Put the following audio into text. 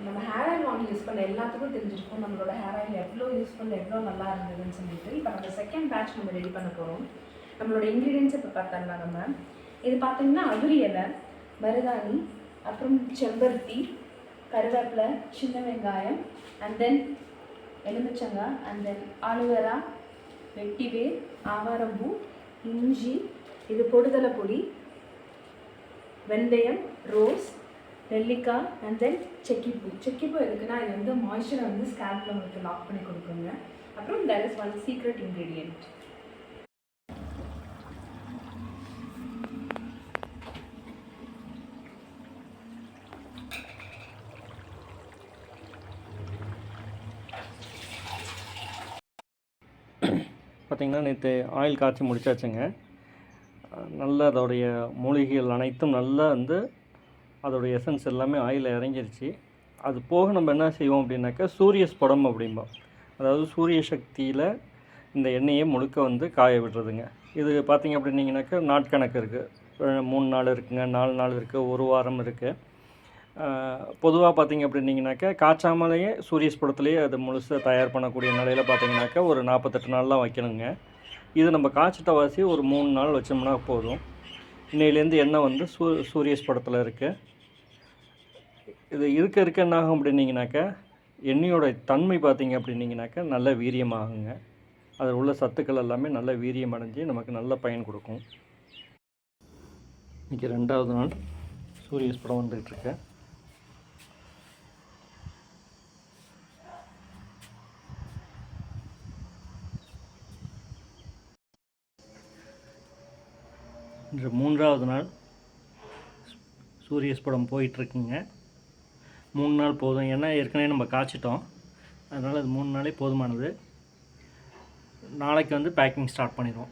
நம்ம hair oil வாங்கி use பண்ண எல்லாத்துக்கும் தெரிஞ்சிருக்கும் நம்மளோட ஹேர் ஆயில் எவ்வளோ யூஸ்ஃபுல் எவ்வளோ நல்லா இருந்ததுன்னு சொல்லிட்டு. இப்போ நம்ம செகண்ட் பேட்ச் நம்ம ரெடி பண்ண போகிறோம். நம்மளோட இன்க்ரீடியன்ஸ் இப்போ பார்த்தோம்னா நம்ம இது பார்த்தீங்கன்னா அகுரி இலை, மருதாணி, அப்புறம் செம்பருத்தி, கருவேப்பிலை, சின்ன வெங்காயம், அண்ட் தென் எலுமிச்சங்காய், அண்ட் தென் ஆலுவேரா, வெட்டிவேர், ஆவாரம்பூ, இஞ்சி, இது பொடுதலை பொடி, வெந்தயம், ரோஸ், நெல்லிக்காய், அண்ட் தென் செக்கிப்பூ. செக்கிப்பூ எதுக்குன்னா இது வந்து மாய்ஸ்சரை வந்து ஸ்கேல்ப்ல உங்களுக்கு லாக் பண்ணி கொடுக்குங்க. அப்புறம் there is one secret ingredient. பார்த்திங்கன்னா நேற்று ஆயில் காய்ச்சி முடிச்சாச்சுங்க. நல்ல அதோடைய மூலிகைகள் அனைத்தும் நல்லா வந்து அதோடைய எசன்ஸ் எல்லாமே ஆயிலில் இறங்கிருச்சு. அது போக நம்ம என்ன செய்வோம் அப்படின்னாக்கா சூரிய ஸ்படம் அப்படிம்போம். அதாவது சூரிய சக்தியில் இந்த எண்ணெயை முழுக்க வந்து காய விடுறதுங்க. இது பார்த்திங்க அப்படின்னீங்கன்னாக்கா நாட்கணக்கு இருக்குது. 3 நாள் இருக்குங்க, 4 நாள் இருக்குது, 1 வாரம் இருக்குது. பொதுவாக பார்த்திங்க அப்படின்னீங்கன்னாக்கா காய்ச்சாமலேயே சூரிய ஸ்படத்துலேயே அது முழுசாக தயார் பண்ணக்கூடிய நிலையில் பார்த்திங்கனாக்கா ஒரு 48 நாள்லாம் வைக்கணுங்க. இது நம்ம காய்ச்சிட்ட வாசி ஒரு 3 நாள் வச்சோம்னா போதும். இன்னையிலேருந்து எண்ணெய் வந்து சூரிய ஸ்படத்தில் இருக்குது. இது இருக்க என்ன ஆகும் அப்படின்னீங்கனாக்கா எண்ணெயோட தன்மை பார்த்திங்க அப்படின்னீங்கனாக்கா நல்ல வீரியமாகுங்க. அதில் உள்ள சத்துக்கள் எல்லாமே நல்ல வீரியம் அடைஞ்சு நமக்கு நல்ல பயன் கொடுக்கும். இன்றைக்கி 2வது நாள் சூரிய ஸ்படம் வந்துகிட்ருக்கு. இன்று 3வது நாள் சூரிய ஸ்படம் போயிட்டுருக்குங்க. 3 நாள் போதும். ஏன்னா ஏற்கனவே நம்ம காய்ச்சிட்டோம், அதனால் அது 3 நாளே போதுமானது. நாளைக்கு வந்து பேக்கிங் ஸ்டார்ட் பண்ணிடுவோம்.